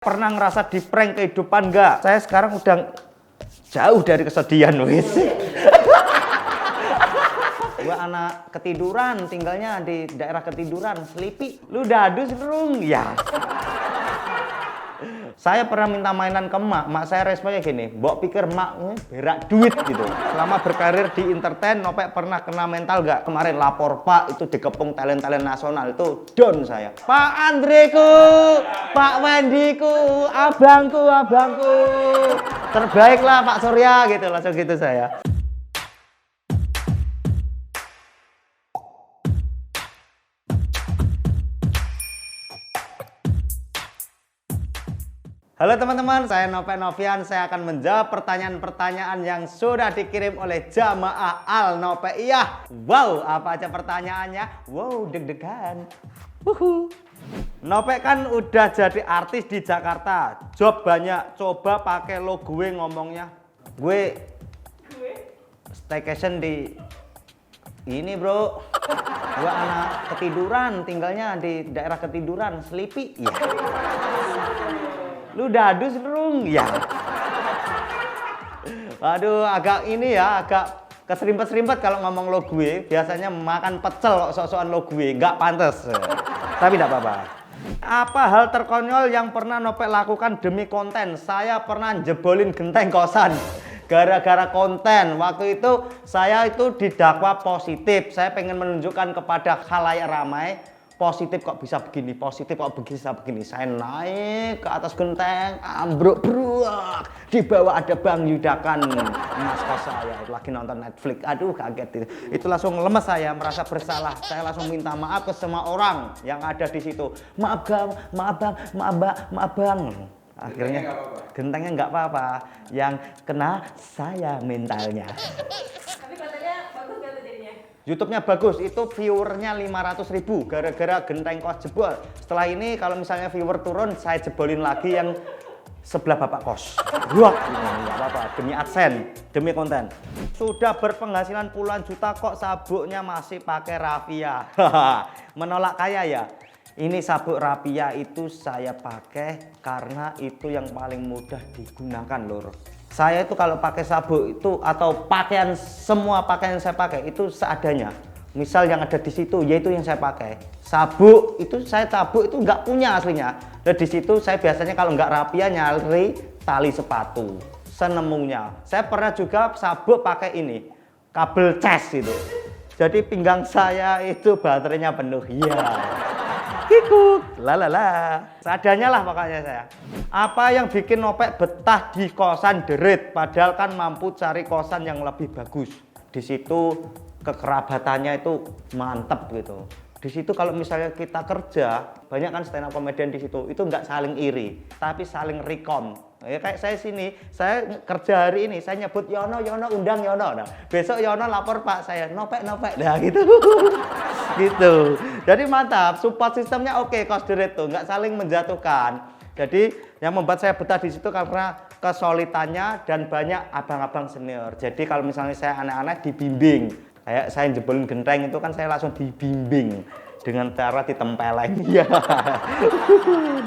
Pernah ngerasa di prank kehidupan nggak? Saya sekarang udah jauh dari kesedihan, wis. Gua anak ketiduran, tinggalnya di daerah ketiduran, Selipi. Lu dadu serung, ya. Saya pernah minta mainan ke mak saya responnya gini, mbok pikir mak berak duit gitu. Selama berkarir di entertain, Nopek pernah kena mental gak? Kemarin lapor pak, itu dikepung talent-talent nasional, itu down saya. Pak Andreku, Pak Wendiku, abangku, terbaiklah Pak Surya gitu, langsung gitu saya. Halo teman-teman, saya Nopek Novian. Saya akan menjawab pertanyaan-pertanyaan yang sudah dikirim oleh jamaah Al Nopeiyah. Wow, apa aja pertanyaannya? Wow, deg-degan. Nopek kan udah jadi artis di Jakarta. Job banyak, coba pakai lo gue ngomongnya. Gue staycation di ini bro. Gue anak ketiduran, tinggalnya di daerah ketiduran, Selipi. Ya. Lu dadu serung, ya. Waduh, agak ini ya, agak keserimpet-serimpet kalau ngomong lo gue. Biasanya makan pecel sok-sokan lo gue, nggak pantas. Tapi tidak apa-apa. Apa hal terkonyol yang pernah Nopek lakukan demi konten? Saya pernah jebolin genteng kosan gara-gara konten. Waktu itu saya itu didakwa positif. Saya pengen menunjukkan kepada khalayak ramai. Positif kok bisa begini, positif kok bisa begini. Saya naik ke atas genteng, ambruk bruak. Di bawah ada Bang Yudakan, mas kos saya lagi nonton Netflix. Aduh kaget itu langsung lemes saya, merasa bersalah. Saya langsung minta maaf ke semua orang yang ada di situ. Maaf bang, maaf bang, maaf bang, maaf bang. Akhirnya gentengnya nggak apa-apa, yang kena saya mentalnya. YouTube-nya bagus, itu viewernya 500.000 gara-gara genteng kos jebol. Setelah ini kalau misalnya viewer turun, saya jebolin lagi yang sebelah bapak kos. Wah, nggak apa-apa, demi AdSense, demi konten. Sudah berpenghasilan puluhan juta kok sabuknya masih pakai Raffia. Menolak kaya ya? Ini sabuk Raffia itu saya pakai karena itu yang paling mudah digunakan lur. Saya itu kalau pakai sabuk itu atau pakaian, semua pakaian yang saya pakai itu seadanya. Misal yang ada di situ yaitu yang saya pakai. Sabuk itu saya sabuk itu nggak punya aslinya. Dan di situ saya biasanya kalau nggak Raffia nyari tali sepatu senemunya. Saya pernah juga sabuk pakai ini kabel cas itu. Jadi pinggang saya itu baterainya penuh. Iya. Kikuk, lalala. Seadanya lah pokoknya saya. Apa yang bikin Nopek betah di kosan derit, padahal kan mampu cari kosan yang lebih bagus. Di situ kekerabatannya itu mantep gitu. Di situ kalau misalnya kita kerja, banyak kan stand up comedian di situ, itu nggak saling iri, tapi saling rekom. Ya kayak saya sini, saya kerja hari ini, saya nyebut Yono, undang Yono. Nah, besok Yono lapor Pak saya, Nopek, nah gitu. Gitu. Jadi mantap, support sistemnya oke, kos derit tuh, nggak saling menjatuhkan. Jadi yang membuat saya betah di situ karena kesulitannya dan banyak abang-abang senior. Jadi kalau misalnya saya aneh-aneh dibimbing. Kayak saya jebolin genteng itu kan saya langsung dibimbing dengan cara ditempeleng. Ya.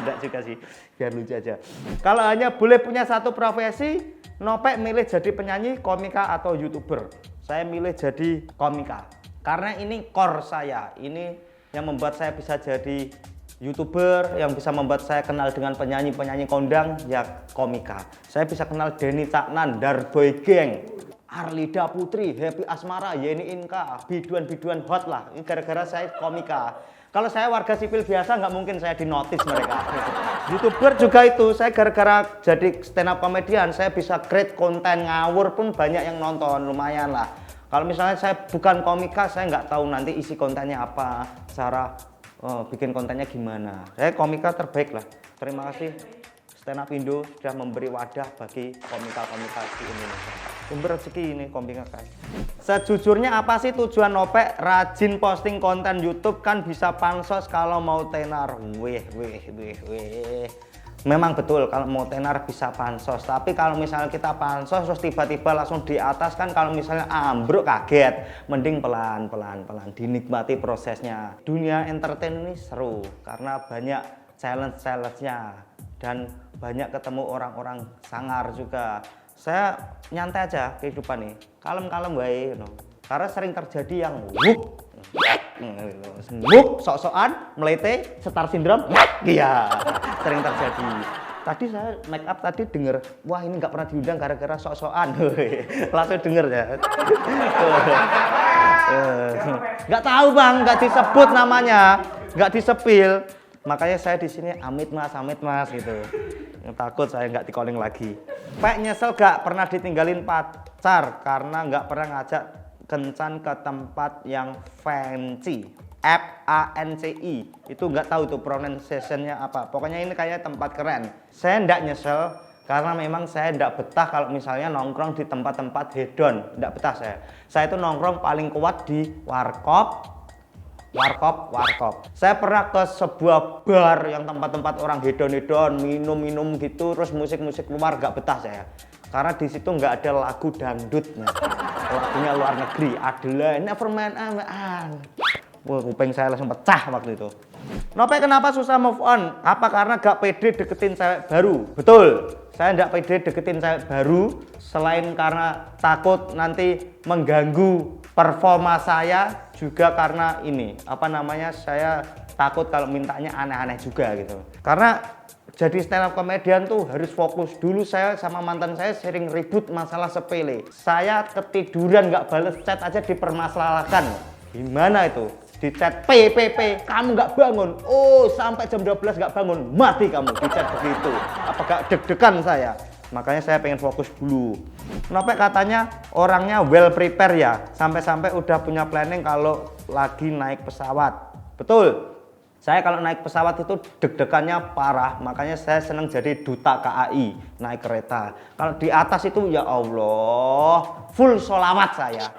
Enggak juga sih, biar lucu aja. Kalau hanya boleh punya satu profesi, Nopek milih jadi penyanyi, komika atau YouTuber. Saya milih jadi komika. Karena ini core saya. Ini yang membuat saya bisa jadi YouTuber, yang bisa membuat saya kenal dengan penyanyi-penyanyi kondang, ya komika. Saya bisa kenal Denny Caknan, Darboy Gang, Arlida Putri, Happy Asmara, Yeni Inka, biduan-biduan hot lah. Ini gara-gara saya komika. Kalau saya warga sipil biasa nggak mungkin saya dinotis mereka. YouTuber juga itu, saya gara-gara jadi stand up comedian, saya bisa create konten ngawur pun banyak yang nonton, lumayan lah. Kalau misalnya saya bukan komika, saya nggak tahu nanti isi kontennya apa, cara bikin kontennya gimana. Saya komika terbaik lah. Terima kasih Stand Up Indo sudah memberi wadah bagi komika-komika di Indonesia. Sumber rezeki ini komika guys. Sejujurnya apa sih tujuan Nopek rajin posting konten YouTube? Kan bisa pansos kalau mau tenar. Weh. Memang betul kalau mau tenar bisa pansos. Tapi kalau misalnya kita pansos terus tiba-tiba langsung di atas kan kalau misalnya ambruk kaget. Mending pelan-pelan dinikmati prosesnya. Dunia entertain ini seru karena banyak challenge-nya dan banyak ketemu orang-orang sangar juga. Saya nyantai aja kehidupan nih, kalem-kalem wae, karena sering terjadi yang sok-sokan, melete, star syndrome, iya, sering terjadi. Tadi saya make up tadi denger, wah ini nggak pernah diundang gara-gara sok-sokan, langsung denger ya. Nggak tahu bang, nggak disebut namanya, nggak disepil. Makanya saya di sini amit mas gitu. Takut saya nggak di calling lagi. Pak nyesel gak pernah ditinggalin pacar karena nggak pernah ngajak kencan ke tempat yang fancy. FANCI itu nggak tahu tuh pronunciation-nya apa. Pokoknya ini kayak tempat keren. Saya nggak nyesel karena memang saya nggak betah kalau misalnya nongkrong di tempat-tempat hedon. Nggak betah saya. Saya itu nongkrong paling kuat di warkop. Saya pernah ke sebuah bar yang tempat-tempat orang hedon-hedon, minum-minum gitu, terus musik-musik luar, nggak betah saya. Karena di situ nggak ada lagu dangdutnya. Lagunya luar negeri, adalah Nevermind. Wah, kuping saya langsung pecah waktu itu. Nopek kenapa susah move on? Apa karena gak pede deketin cewek baru? Betul, saya gak pede deketin cewek baru. Selain karena takut nanti mengganggu performa saya, juga karena ini, saya takut kalau mintanya aneh-aneh juga gitu. Karena jadi stand up comedian tuh harus fokus. Dulu saya sama mantan saya sering ribut masalah sepele. Saya ketiduran gak bales chat aja dipermasalahkan. Gimana itu? Di chat PPP, kamu nggak bangun, oh sampai jam 12 nggak bangun, mati kamu, di chat begitu. Apa gak deg-degan saya? Makanya saya pengen fokus dulu. Kenapa katanya orangnya well prepare ya, sampai-sampai udah punya planning kalau lagi naik pesawat. Betul, saya kalau naik pesawat itu deg-degannya parah, makanya saya senang jadi duta KAI, naik kereta. Kalau di atas itu ya Allah, full sholawat saya.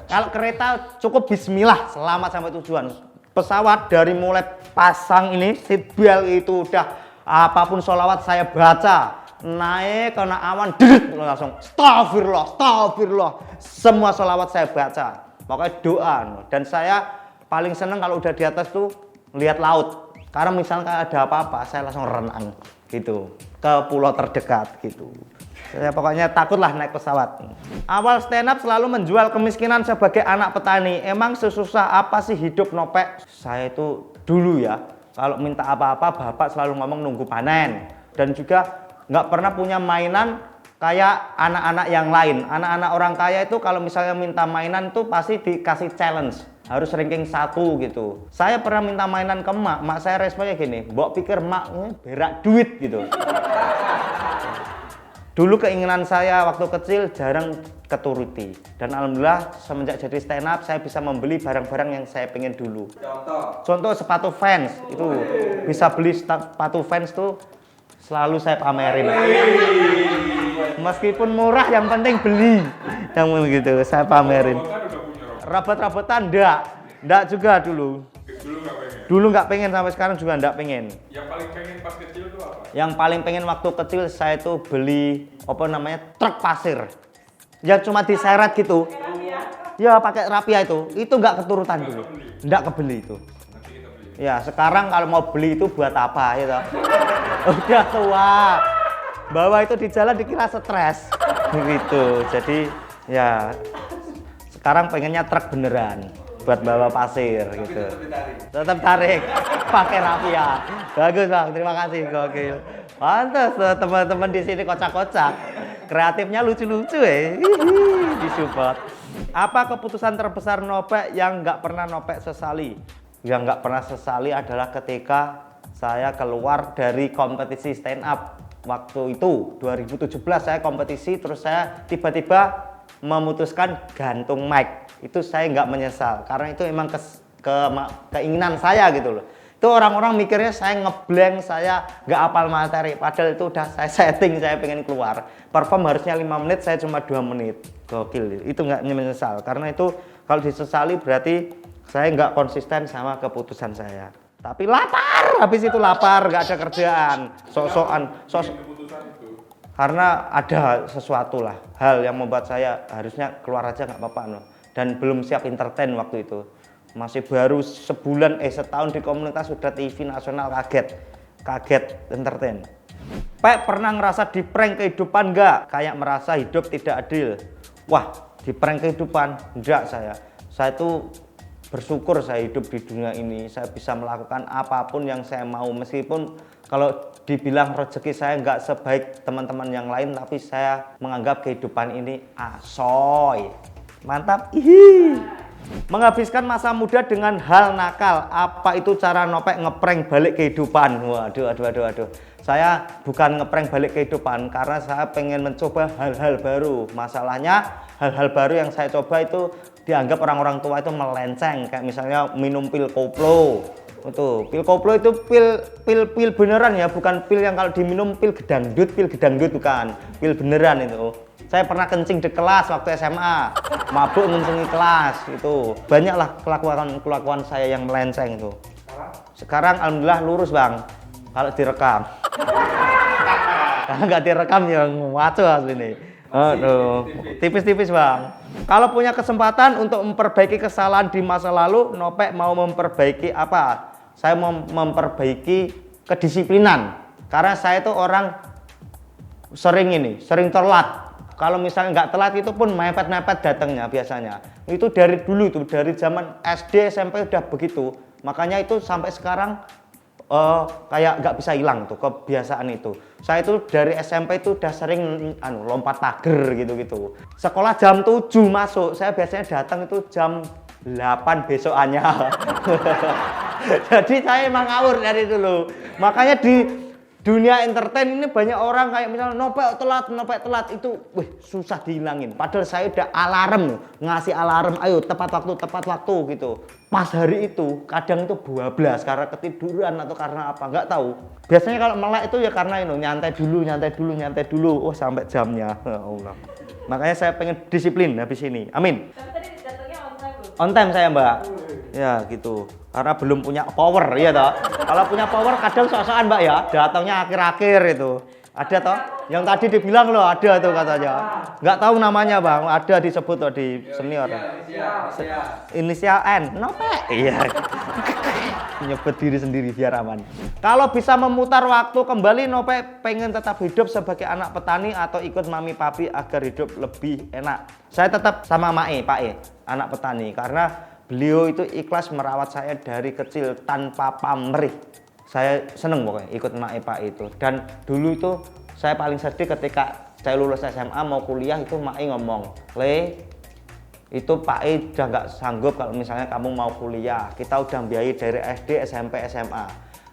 Kalau kereta cukup bismillah, selamat sampai tujuan. Pesawat dari mulai pasang ini, seat belt itu udah apapun sholawat saya baca. Naik kena awan, langsung astagfirullah. Semua sholawat saya baca, pokoknya doa. Dan saya paling senang kalau udah di atas tuh lihat laut, karena misalnya ada apa-apa saya langsung renang gitu ke pulau terdekat gitu. Saya pokoknya takutlah naik pesawat. Awal stand up selalu menjual kemiskinan sebagai anak petani. Emang sesusah apa sih hidup Nopek? Saya itu dulu ya, kalau minta apa-apa bapak selalu ngomong nunggu panen. Dan juga nggak pernah punya mainan kayak anak-anak yang lain. Anak-anak orang kaya itu kalau misalnya minta mainan tuh pasti dikasih challenge, harus ranking 1 gitu. Saya pernah minta mainan ke mak saya responnya gini, mbok pikir mak berak duit gitu. Dulu keinginan saya waktu kecil jarang keturuti. Dan alhamdulillah semenjak jadi stand up saya bisa membeli barang-barang yang saya pengen dulu. Contoh sepatu Vans, itu bisa beli sepatu Vans tuh selalu saya pamerin. Meskipun murah yang penting beli. Yang begitu saya pamerin. Rabot-rabotan enggak juga dulu. Dulu nggak pengen, sampai sekarang juga nggak pengen. Yang paling pengen pas kecil itu apa? Yang paling pengen waktu kecil saya tuh beli truk pasir. Yang cuma diseret gitu. Ya pakai rapia itu nggak keturutan dulu. Nggak kebeli itu. Ya sekarang kalau mau beli itu buat apa gitu. Udah tua. Bawa itu di jalan dikira stres. Begitu. Jadi ya sekarang pengennya truk beneran buat bawa pasir gitu. Tetap tarik pakai rapia. Bagus bang, terima kasih, gokil. Pantes teman-teman di sini kocak-kocak, kreatifnya lucu-lucu disupport. Apa keputusan terbesar Nopek yang nggak pernah Nopek sesali? Yang nggak pernah sesali adalah ketika saya keluar dari kompetisi stand up. Waktu itu 2017 saya kompetisi, terus saya tiba-tiba memutuskan gantung mic. Itu saya nggak menyesal karena itu emang keinginan saya gitu loh. Itu orang-orang mikirnya saya ngeblank, saya nggak hafal materi, padahal itu udah saya setting, saya pengen keluar perform harusnya 5 menit, saya cuma 2 menit. Gokil, itu nggak menyesal karena itu kalau disesali berarti saya nggak konsisten sama keputusan saya. Tapi lapar, habis itu lapar, nggak ada kerjaan, sok-sokan. Karena ada sesuatu lah, hal yang membuat saya harusnya keluar aja nggak apa-apa no. Dan belum siap entertain waktu itu. Masih baru setahun di komunitas sudah TV nasional, kaget entertain. Pak, pernah ngerasa di prank kehidupan nggak? Kayak merasa hidup tidak adil. Wah, di prank kehidupan? Enggak saya. Saya tuh bersyukur saya hidup di dunia ini. Saya bisa melakukan apapun yang saya mau. Meskipun kalau dibilang rezeki saya nggak sebaik teman-teman yang lain, tapi saya menganggap kehidupan ini asoy. Mantap. Ihi. Menghabiskan masa muda dengan hal nakal. Apa itu cara Nopek ngeprank balik kehidupan? Waduh. Saya bukan ngeprank balik kehidupan karena saya pengen mencoba hal-hal baru. Masalahnya hal-hal baru yang saya coba itu dianggap orang-orang tua itu melenceng. Kayak misalnya minum pil koplo. Pil koplo itu pil beneran ya, bukan pil yang kalau diminum pil gedangdut bukan. Pil beneran itu. Saya pernah kencing di kelas waktu SMA, mabuk ngencengi kelas itu. Banyaklah kelakuan saya yang melenceng itu. Sekarang alhamdulillah lurus bang, kalau direkam. Kalau nggak direkam ya ngaco asli ini. Aduh, tipis-tipis bang. Kalau punya kesempatan untuk memperbaiki kesalahan di masa lalu, Nopek mau memperbaiki apa? Saya mau memperbaiki kedisiplinan. Karena saya itu orang sering telat. Kalau misalnya nggak telat itu pun mepet-mepet datangnya biasanya. Itu dari dulu itu, dari zaman SD SMP udah begitu. Makanya itu sampai sekarang kayak nggak bisa hilang tuh kebiasaan itu. Saya itu dari SMP itu udah sering lompat pagar gitu. Sekolah jam 7 masuk, saya biasanya datang itu jam 8 besokannya. Jadi saya emang ngawur dari dulu. Makanya di dunia entertain ini banyak orang kayak misalnya Nopek telat itu susah dihilangin. Padahal saya udah alarm, ngasih alarm, ayo tepat waktu gitu. Pas hari itu kadang itu bablas karena ketiduran atau karena apa nggak tahu. Biasanya kalau melek itu ya karena nyantai dulu. Oh sampai jamnya. Ya Allah. Makanya saya pengen disiplin habis ini. Amin. Tapi tadi datangnya on time loh. On time saya mbak. Ya gitu. Karena belum punya power ya toh. Kalau punya power kadang sok-sokan mbak ya. Datangnya akhir-akhir itu. Ada toh? Yang tadi dibilang loh ada tuh katanya. Nggak tahu namanya bang. Ada disebut tuh di senior. Inisial N. Nopek. Iya. Nyebut diri sendiri biar aman. Kalau bisa memutar waktu kembali, Nopek pengen tetap hidup sebagai anak petani atau ikut mami papi agar hidup lebih enak. Saya tetap sama Pak E, anak petani, karena beliau itu ikhlas merawat saya dari kecil tanpa pamrih. Saya seneng pokoknya ikut Pak E itu. Dan dulu itu saya paling sedih ketika saya lulus SMA mau kuliah itu E ngomong, "Le, itu Pak E udah nggak sanggup kalau misalnya kamu mau kuliah. Kita udah biayai dari SD, SMP, SMA.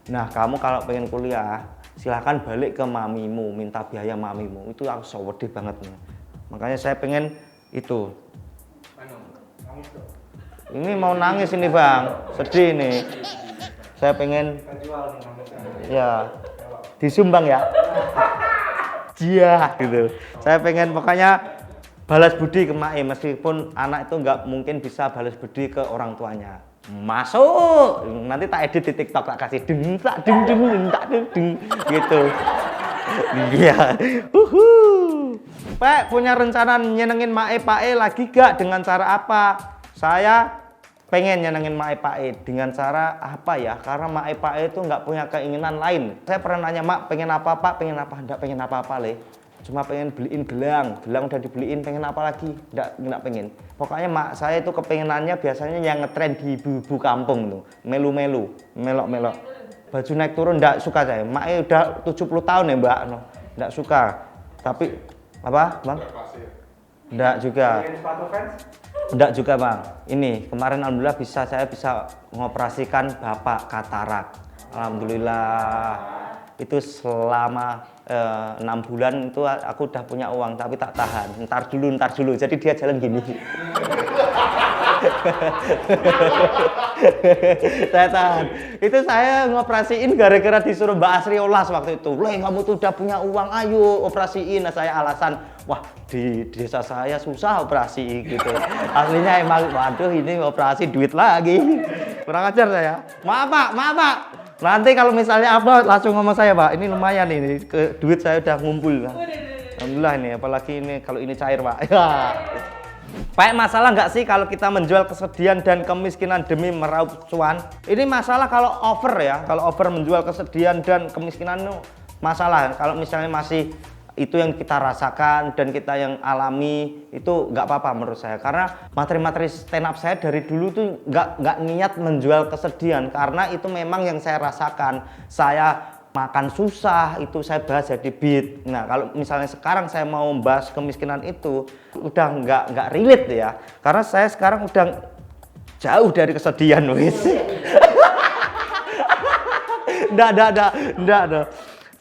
Nah, kamu kalau pengen kuliah, silahkan balik ke mamimu, minta biaya mamimu." Itu aku sedih banget. Makanya saya pengen itu. Ini mau nangis ini bang, sedih ini. Saya pengen, ya, disumbang ya. Iya gitu. Saya pengen pokoknya balas budi ke Mae, meskipun anak itu nggak mungkin bisa balas budi ke orang tuanya. Masuk, nanti tak edit di TikTok, tak kasih deng gitu. Iya. Pak punya rencana nyenengin Mae Pak E lagi gak, dengan cara apa? Saya pengen nyenengin Mae Pak E dengan cara apa ya? Karena Mae Pak E itu nggak punya keinginan lain. Saya pernah nanya, "Mak, pengen apa Pak? Pengen apa?" "Nggak pengen apa-apa Le. Cuma pengen beliin gelang udah dibeliin, pengen apa lagi?" Nggak pengen. Pokoknya mak saya itu kepengenannya biasanya yang ngetren di ibu-ibu kampung tuh, melu-melu, melok-melok. Baju naik turun nggak suka saya. Mak udah 70 tahun ya mbak, nggak suka. Tapi apa bang? Nggak juga. Nggak juga bang. Ini kemarin alhamdulillah saya bisa mengoperasikan bapak katarak. Alhamdulillah. Itu selama 6 bulan itu aku udah punya uang, tapi tak tahan. Ntar dulu. Jadi dia jalan gini. Saya tahan. Itu saya ngoperasiin gara-gara disuruh Mbak Asri Olas waktu itu. "Le, kamu tuh udah punya uang, ayo operasiin." Nah, saya alasan, "Wah, di desa saya susah operasi gitu." Aslinya emang, waduh ini operasi duit lagi. Kurang ajar saya. Maaf Pak. Nanti kalau misalnya upload langsung ngomong saya Pak, ini lumayan ini, duit saya udah ngumpul. Alhamdulillah ini, apalagi ini kalau ini cair Pak. Pak, masalah nggak sih kalau kita menjual kesedihan dan kemiskinan demi meraup cuan? Ini masalah kalau over ya, kalau over menjual kesedihan dan kemiskinan itu masalah. Kalau misalnya masih itu yang kita rasakan dan kita yang alami, itu nggak apa-apa menurut saya. Karena materi-materi stand up saya dari dulu tuh nggak niat menjual kesedihan, karena itu memang yang saya rasakan. Saya makan susah, itu saya bahas jadi beat. Nah, kalau misalnya sekarang saya mau membahas kemiskinan itu udah nggak relate ya, karena saya sekarang udah jauh dari kesedihan, wis. Nggak.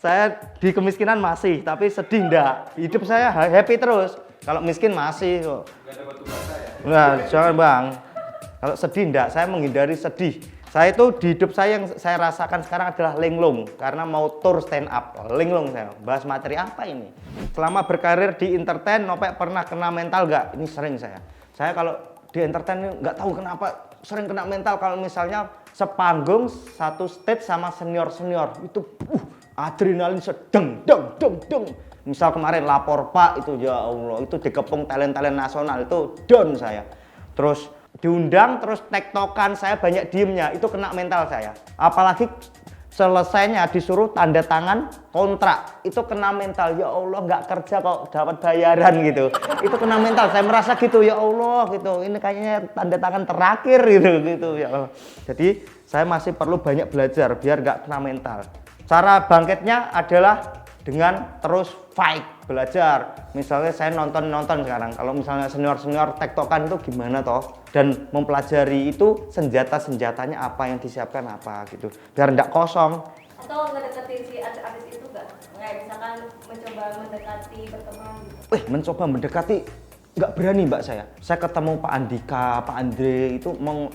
Saya di kemiskinan masih, tapi sedih ndak. Hidup saya happy terus. Kalau miskin masih kok. Nggak ada batu bata ya? Nah, jangan bang. Kalau sedih ndak, saya menghindari sedih. Saya itu di hidup saya yang saya rasakan sekarang adalah linglung, karena mau tour stand up. Linglung saya. Bahas materi apa ini? Selama berkarir di entertain, Nopek pernah kena mental nggak? Ini sering saya. Saya kalau di entertain nggak tahu kenapa sering kena mental. Kalau misalnya sepanggung satu stage sama senior itu adrenalin sedeng deng. Misal kemarin lapor Pak, itu ya Allah, itu dikepung talent nasional, itu down saya. Terus diundang, terus tektokan, saya banyak diemnya, itu kena mental saya. Apalagi selesainya disuruh tanda tangan kontrak, itu kena mental. Ya Allah, nggak kerja kok dapat bayaran gitu. Itu kena mental, saya merasa gitu, ya Allah gitu. Ini kayaknya tanda tangan terakhir gitu ya Allah. Jadi saya masih perlu banyak belajar biar nggak kena mental. Cara bangkitnya adalah dengan terus fight, belajar. Misalnya saya nonton sekarang, kalau misalnya senior tektokan itu gimana toh, dan mempelajari itu senjatanya apa yang disiapkan apa gitu, biar nggak kosong. Atau ngedeketin si artis itu nggak? Kayak misalkan mencoba mendekati, berteman gitu. Mencoba mendekati nggak berani mbak saya. Saya ketemu Pak Andika, Pak Andre itu mau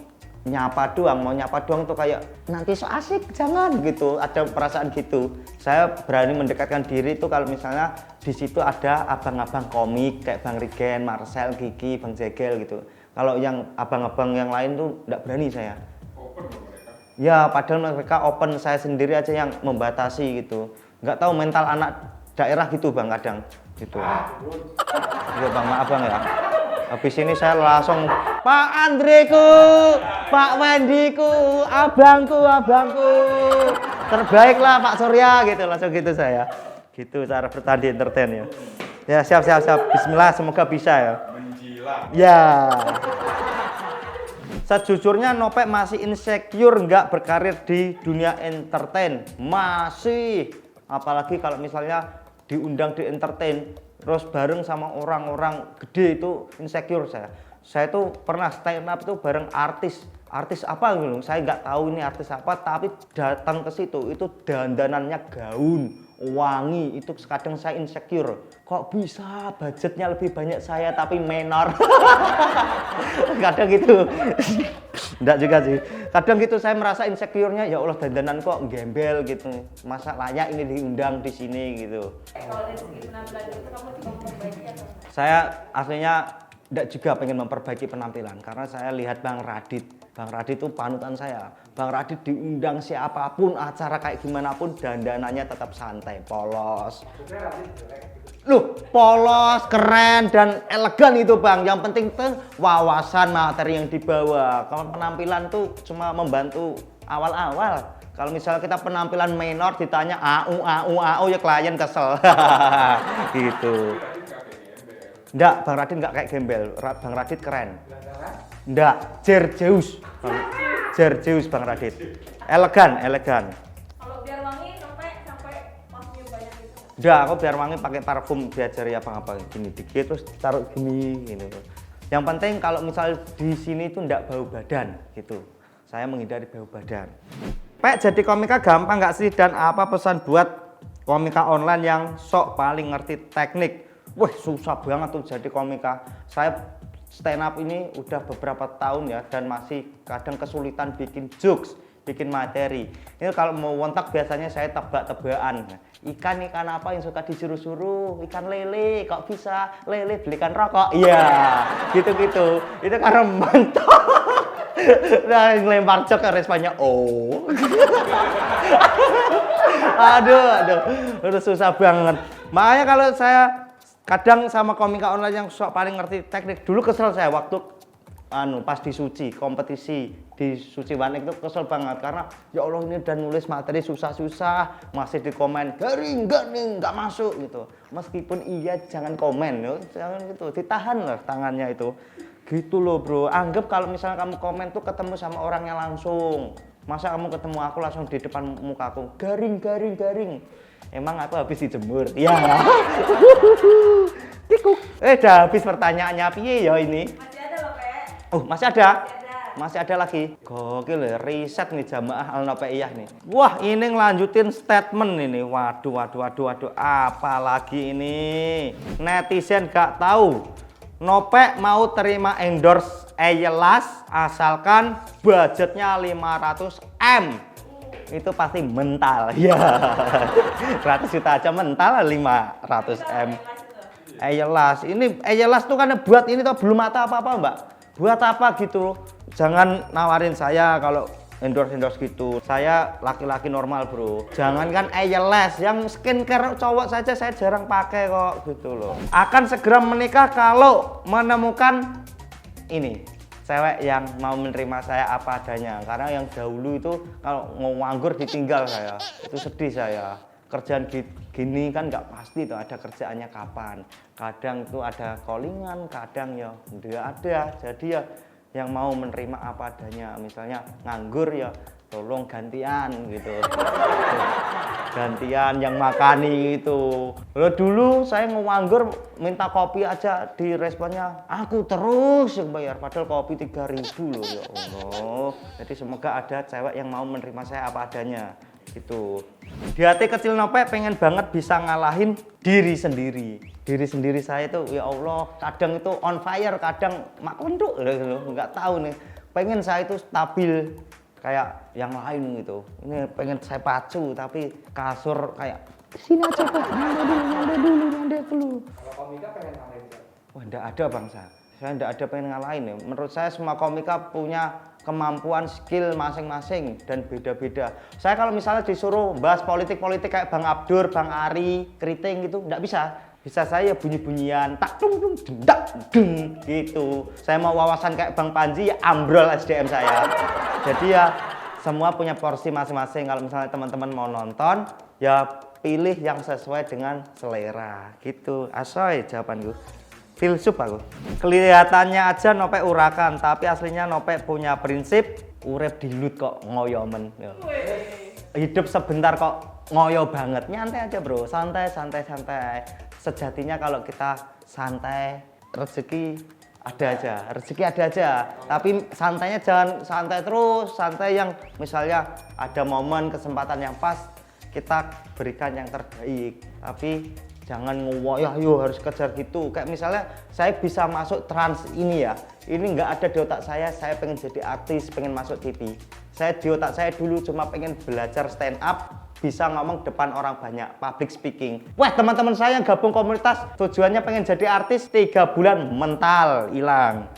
nyapa doang tuh kayak nanti so asik jangan gitu, ada perasaan gitu. Saya berani mendekatkan diri tuh kalau misalnya di situ ada abang-abang komik kayak Bang Rigen, Marcel, Kiki, Bang Jegel gitu. Kalau yang abang-abang yang lain tuh nggak berani saya. Open loh mereka. Ya padahal mereka open, saya sendiri aja yang membatasi gitu. Nggak tahu mental anak daerah gitu bang kadang gitu. Ya bang, maaf bang ya. Habis ini saya langsung Pak Andreku, Pak Wendiku, abangku, terbaik lah Pak Surya gitu, langsung gitu saya. Gitu cara bertahan di entertain ya. Ya siap. Bismillah, semoga bisa ya. Menjilat. Ya. Sejujurnya Nopek masih insecure nggak berkarir di dunia entertain? Masih. Apalagi kalau misalnya diundang di entertain terus bareng sama orang-orang gede, itu insecure saya. Saya tuh pernah stand up itu bareng artis apa gitu. Saya nggak tahu ini artis apa, tapi datang ke situ itu dandanannya gaun, wangi, itu kadang saya insecure. Kok bisa budgetnya lebih banyak saya tapi menor? Kadang gitu. Enggak juga sih. Kadang gitu saya merasa insecure-nya, ya Allah dandanan kok gembel gitu. Masa layak ini diundang di sini gitu. Kalau dari segi penampilan itu kamu juga memperbaiki atau? Saya aslinya enggak juga pengen memperbaiki penampilan, karena saya lihat Bang Radit itu panutan saya. Bang Radit diundang siapapun, acara kayak gimana pun dandanannya tetap santai, polos. Loh, polos, keren, dan elegan itu bang. Yang penting tuh wawasan materi yang dibawa. Kalau penampilan tuh cuma membantu awal-awal. Kalau misalnya kita penampilan minor ditanya au ya klien kesel. Gitu. Enggak, Bang Radit enggak kayak gembel. Bang Radit keren. Enggak, Jerjeus Bang Radit. Elegan. Kalau biar wangi sampai pasnya banyak gitu. Udah, aku biar wangi pakai parfum, diajari apa gini dikit terus taruh gini gitu. Yang penting kalau misal di sini tuh enggak bau badan gitu. Saya menghindari bau badan. Pak, jadi komika gampang nggak sih, dan apa pesan buat komika online yang sok paling ngerti teknik? Wah, susah banget tuh jadi komika. Saya stand up ini udah beberapa tahun ya, dan masih kadang kesulitan bikin jokes, bikin materi. Ini kalau mau wontak biasanya saya tebak-tebakan. Ikan apa yang suka disuruh-suruh? Ikan lele, kok bisa lele belikan rokok? Iya, gitu-gitu. Itu karena mentok. Nah, ngelempar jok ke responnya oh. Aduh, susah banget. Makanya kalau saya kadang sama komika online yang sok paling ngerti teknik, dulu kesel saya waktu pas di Suci, kompetisi di Suci Wanik itu kesel banget karena ya Allah ini udah nulis materi susah-susah masih di komen garing nggak masuk gitu. Meskipun iya jangan komen yo, jangan gitu, ditahan lah tangannya itu. Gitu loh bro, anggap kalau misalnya kamu komen tuh ketemu sama orangnya langsung. Masa kamu ketemu aku langsung di depan mukaku, garing. Emang aku habis dijemur? Ya. Tikuk. Udah habis pertanyaannya piye ya ini? Masih ada loh, Pak. Oh, masih ada? Masih ada. Masih ada lagi. Gokil ya, riset nih jamaah Al-Nopeiyah nih. Wah, ini ngelanjutin statement ini. Waduh. Apa lagi ini? Netizen gak tahu. Nopek mau terima endorse Eyelas asalkan budgetnya 500M. Itu pasti mental. Ya. 100 juta aja mental 500M. Eyelas. Ini Eyelas tuh kan buat ini tuh belum ada apa-apa, Mbak. Buat apa gitu? Jangan nawarin saya kalau endorse gitu. Saya laki-laki normal, bro. Jangankan Eyelas, yang skincare cowok saja saya jarang pakai kok gitu loh. Akan segera menikah kalau menemukan ini cewek yang mau menerima saya apa adanya. Karena yang dahulu itu kalau nganggur ditinggal saya, itu sedih saya. Kerjaan gini kan nggak pasti tuh ada kerjaannya kapan. Kadang tuh ada callingan, kadang ya nggak ada. Jadi ya yang mau menerima apa adanya, misalnya nganggur ya tolong gantian gitu. Gantian yang makani itu. Loh, dulu saya nganggur minta kopi aja di responnya aku terus yang bayar, padahal kopi 3.000 loh ya Allah. Jadi semoga ada cewek yang mau menerima saya apa adanya gitu. Di hati kecil Nopek pengen banget bisa ngalahin diri sendiri. Diri sendiri saya itu ya Allah kadang itu on fire, kadang makunduk nggak tahu nih. Pengen saya itu stabil kayak yang lain gitu. Ini pengen saya pacu tapi kasur kayak sini aja Pak, nyanda dulu. Kalau komika pengen ngalahin siapa? Wah, enggak ada bangsa. Saya enggak ada pengen ngalahin ya. Menurut saya semua komika punya kemampuan, skill masing-masing dan beda-beda. Saya kalau misalnya disuruh bahas politik kayak Bang Abdur, Bang Ari, Keriting gitu, enggak bisa. Bisa saya bunyi-bunyian, tak dung dendak deng gitu. Saya mau wawasan kayak Bang Panji, ya ambrol SDM saya. Jadi ya semua punya porsi masing-masing. Kalau misalnya teman-teman mau nonton, ya pilih yang sesuai dengan selera gitu. Asoy jawabanku. Filsuf aku. Kelihatannya aja Nopek urakan, tapi aslinya Nopek punya prinsip urip dilut kok ngoyomen. Hidup sebentar kok ngoyo banget. Nyantai aja bro, santai. Sejatinya kalau kita santai, rezeki ada aja. Tapi santainya jangan santai terus, santai yang misalnya ada momen kesempatan yang pas kita berikan yang terbaik. Tapi jangan ngoyoh harus kejar gitu. Kayak misalnya saya bisa masuk trans ini ya. Ini nggak ada di otak saya pengen jadi artis, pengen masuk TV. Di otak saya dulu cuma pengen belajar stand up, bisa ngomong depan orang banyak, public speaking. Wah, teman-teman saya yang gabung komunitas tujuannya pengen jadi artis, 3 bulan mental hilang.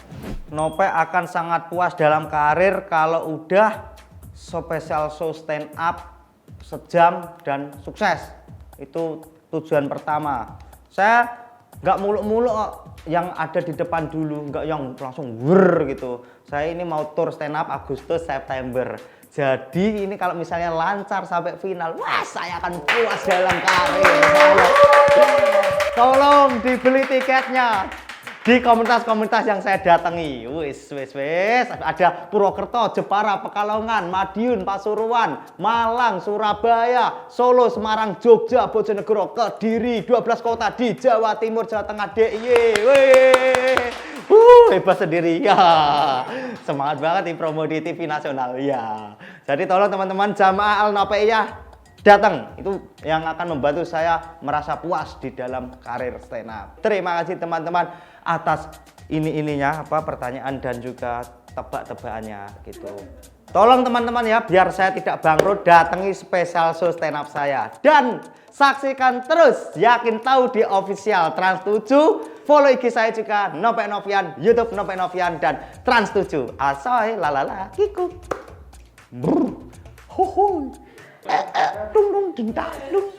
Nopek akan sangat puas dalam karir kalau udah special show stand up sejam dan sukses. Itu tujuan pertama. Saya nggak muluk-muluk yang ada di depan dulu, nggak yang langsung wur gitu. Saya ini mau tour stand up Agustus September. Jadi ini kalau misalnya lancar sampai final, wah saya akan puas dalam karir. Tolong dibeli tiketnya di komunitas-komunitas yang saya datangi. Wis. Ada Purwokerto, Jepara, Pekalongan, Madiun, Pasuruan, Malang, Surabaya, Solo, Semarang, Jogja, Bojonegoro, Kediri, 12 kota di Jawa Timur, Jawa Tengah, DIY. Hebat sendiri ya. Semangat banget nih promo di TV nasional ya. Jadi tolong teman-teman jamaah Al-Nopeiyah datang, itu yang akan membantu saya merasa puas di dalam karir stand up. Terima kasih teman-teman atas ininya pertanyaan dan juga tebak-tebakannya gitu. Tolong teman-teman ya, biar saya tidak bangkrut, datangi special show stand up saya dan saksikan terus Yakin Tahu di official Trans 7. Follow IG saya juga Nopek Novian, YouTube Nopek Novian dan Trans 7. Asoy lalala kiku. Brr. Ho ho. Dung dung ding dang dung.